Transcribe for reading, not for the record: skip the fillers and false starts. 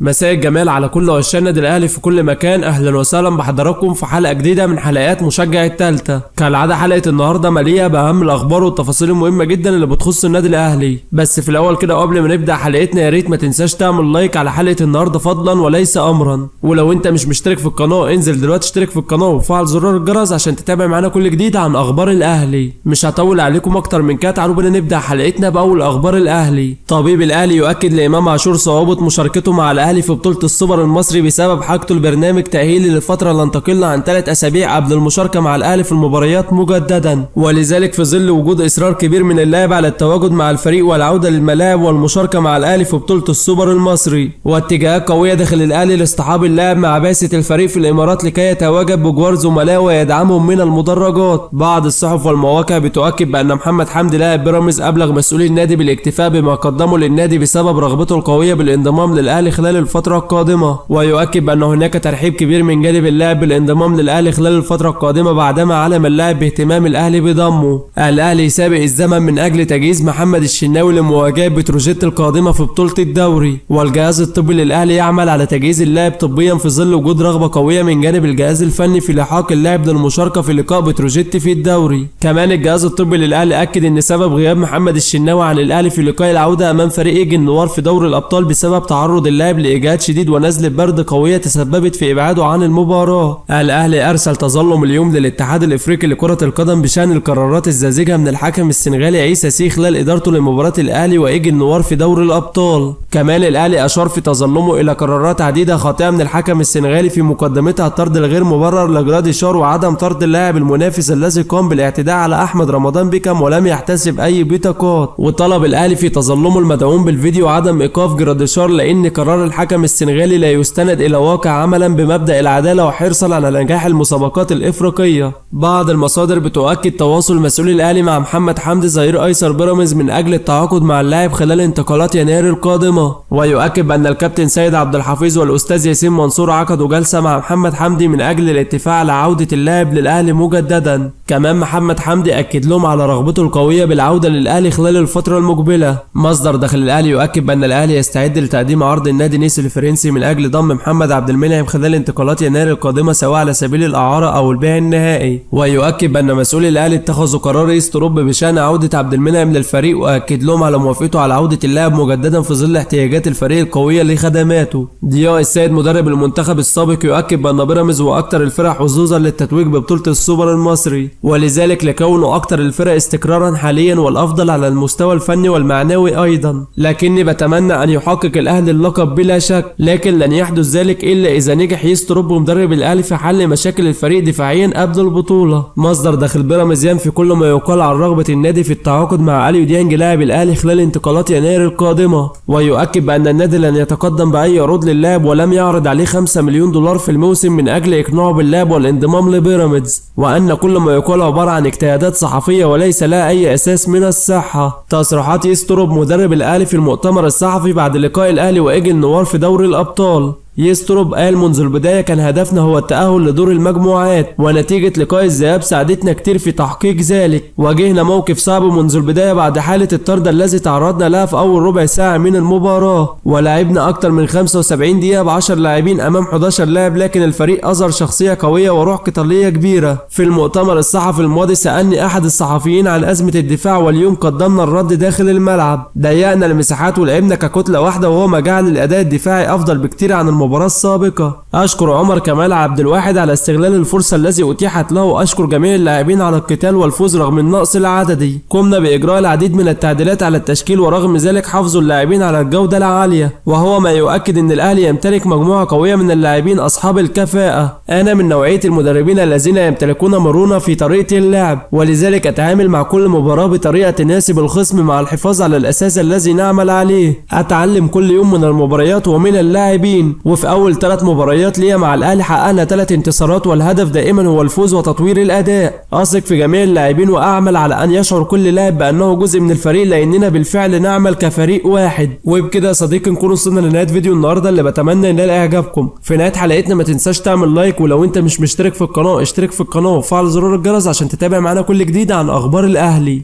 مساء الجمال على كل عشاق النادي الاهلي في كل مكان. اهلا وسهلا بحضراتكم في حلقه جديده من حلقات مشجع التالتة. كالعاده حلقه النهارده مليئه باهم الاخبار والتفاصيل المهمه جدا اللي بتخص النادي الاهلي. بس في الاول كده قبل ما نبدا حلقتنا يا ريت ما تنساش تعمل لايك على حلقه النهارده فضلا وليس امرا. ولو انت مش مشترك في القناه انزل دلوقتي اشترك في القناه وفعل زرار الجرس عشان تتابع معانا كل جديد عن اخبار الاهلي. مش هطول عليكم اكتر من كده، تعالوا بينا نبدا حلقتنا باول اخبار الاهلي. طبيب الاهلي يؤكد لامام عاشور صعوبه مشاركته مع الاهلي في بطوله السوبر المصري بسبب حاجته لبرنامج تأهيلي للفترة اللي تقل عن 3 أسابيع قبل المشاركة مع الأهلي في المباريات مجددا، ولذلك في ظل وجود إصرار كبير من اللاعب على التواجد مع الفريق والعودة للملاعب والمشاركة مع الأهلي في بطولة السوبر المصري، واتجاهات قوية داخل الأهلي لاصطحاب اللاعب مع بعثة الفريق في الإمارات لكي يتواجد بجوار زملائه ويدعمهم من المدرجات. بعض الصحف والمواقع بتؤكد بأن محمد حمدي لاعب بيراميدز أبلغ مسؤولي النادي بالاكتفاء بما قدمه للنادي بسبب رغبته القوية بالانضمام للأهلي خلال الفترة القادمة، ويؤكد بأن هناك ترحيب كبير من جانب اللاعب بالانضمام للأهلي خلال الفترة القادمة بعدما علم اللاعب باهتمام الأهلي بضمه. الأهلي يسابق الزمن من أجل تجهيز محمد الشناوي لمواجهة بتروجيت القادمة في بطولة الدوري، والجهاز الطبي للأهلي يعمل على تجهيز اللاعب طبيا في ظل وجود رغبة قوية من جانب الجهاز الفني في لحاق اللاعب للمشاركة في لقاء بتروجيت في الدوري. كمان الجهاز الطبي للأهلي أكد أن سبب غياب محمد الشناوي عن الأهلي في لقاء العودة أمام فريق إيجي النوار في دوري الأبطال بسبب تعرض اللاعب لإجهاد شديد ونزلة برد قوية تسببت في إبعاده عن المباراة. الأهلي أرسل تظلم اليوم للاتحاد الإفريقي لكرة القدم بشأن القرارات الساذجة من الحكم السنغالي عيسى سي خلال إدارته لمباراة الأهلي وإيجي النوار في دوري الأبطال. كمان الأهلي أشار في تظلمه إلى قرارات عديدة خاطئة من الحكم السنغالي في مقدمتها الطرد الغير مبرر لجرادي شار وعدم طرد اللاعب المنافس الذي قام بالاعتداء على أحمد رمضان بيكم ولم يحتسب أي بطاقات. وطلب الأهلي في تظلمه المدعوم بالفيديو عدم إيقاف جرادي شار لأن قرار الحكم السنغالي لا يستند إلى واقع عملا بمبدأ العدالة وحرصا على نجاح المسابقات الإفريقية. بعض المصادر بتؤكد تواصل مسؤولي الأهلي مع محمد حمدي ظهير أيسر بيراميدز من أجل التعاقد مع اللاعب خلال انتقالات يناير القادمة، ويؤكد بأن الكابتن سيد عبد الحفيظ والأستاذ ياسين منصور عقدوا جلسة مع محمد حمدي من أجل الاتفاق على عودة اللاعب للأهلي مجددا. كمان محمد حمدي أكد لهم على رغبته القوية بالعودة للأهلي خلال الفترة المقبلة. مصدر داخل الأهلي يؤكد بأن الأهلي يستعد لتقديم عرض النادي نيس الفرنسي من أجل ضم محمد عبد المنعم خلال انتقالات يناير القادمة سواء على سبيل الإعارة أو البيع النهائي، ويؤكد بأن مسؤولي الأهلي اتخذوا قرار يسترب بشأن عودة عبد المنعم للفريق، وأكد لهم على موافقته على عودة اللاعب مجددا في ظل احتياجات الفريق القوية لخدماته. ضياء السيد مدرب المنتخب السابق يؤكد بأن بيراميدز هو أكثر الفرق حظوظا للتتويج ببطولة السوبر المصري، ولذلك لكونه أكثر الفرق استقرارا حاليا والأفضل على المستوى الفني والمعنوي أيضا، لكني بتمنى أن يحقق الأهلي اللقب بلا شك، لكن لن يحدث ذلك إلا إذا نجح يسترب مدرب الأهلي في حل مشاكل الفريق دفاعيا قبل البطولة. مصدر داخل بيراميدز ينفي كل ما يقال عن رغبة النادي في التعاقد مع أليو ديانج لاعب الأهلي خلال انتقالات يناير القادمة، ويؤكد بأن النادي لن يتقدم بأي عروض للاعب ولم يعرض عليه 5 مليون دولار في الموسم من أجل إقناعه باللاعب والانضمام لبيراميدز، وأن كل ما يقال عبارة عن اجتهادات صحفية وليس لها أي أساس من الصحة. تصريحات يسترب مدرب الأهلي في المؤتمر الصحفي بعد لقاء الأهلي وإيجي النوار في دوري الأبطال. يسترب قال منذ البداية كان هدفنا هو التأهل لدور المجموعات، ونتيجة لقاء الذهاب ساعدتنا كتير في تحقيق ذلك. واجهنا موقف صعب منذ البداية بعد حالة الطرد الذي تعرضنا لها في أول ربع ساعة من المباراة، ولعبنا أكتر من 75 دقيقة ب10 لاعبين أمام 11 لاعب، لكن الفريق أظهر شخصية قوية وروح قتالية كبيرة. في المؤتمر الصحفي الماضي سألني أحد الصحفيين عن أزمة الدفاع، واليوم قدمنا الرد داخل الملعب. ضيقنا المساحات ولعبنا ككتلة واحدة، وهو ما جعل الأداء الدفاعي أفضل بكتير عن المباراة السابقة. أشكر عمر كمال عبد الواحد على استغلال الفرصة التي أتيحت له، وأشكر جميع اللاعبين على القتال والفوز رغم النقص العددي. قمنا بإجراء العديد من التعديلات على التشكيل، ورغم ذلك حافظوا اللاعبين على الجودة العالية، وهو ما يؤكد أن الأهلي يمتلك مجموعة قوية من اللاعبين أصحاب الكفاءة. أنا من نوعية المدربين الذين يمتلكون مرونة في طريقة اللعب، ولذلك أتعامل مع كل مباراة بطريقة تناسب الخصم مع الحفاظ على الأساس الذي نعمل عليه. أتعلم كل يوم من المباريات ومن اللاعبين، وفي أول 3 مباريات ليا مع الأهلي حققنا 3 انتصارات، والهدف دائما هو الفوز وتطوير الأداء. أثق في جميع اللاعبين وأعمل على أن يشعر كل لاعب بأنه جزء من الفريق، لأننا بالفعل نعمل كفريق واحد. وبكده يا صديقي نكون وصلنا لنهاية فيديو النهارده اللي بتمنى ينال إعجابكم. في نهاية حلقتنا ما تنساش تعمل لايك، ولو أنت مش مشترك في القناة اشترك في القناة وفعل زرار الجرس عشان تتابع معانا كل جديد عن أخبار الأهلي.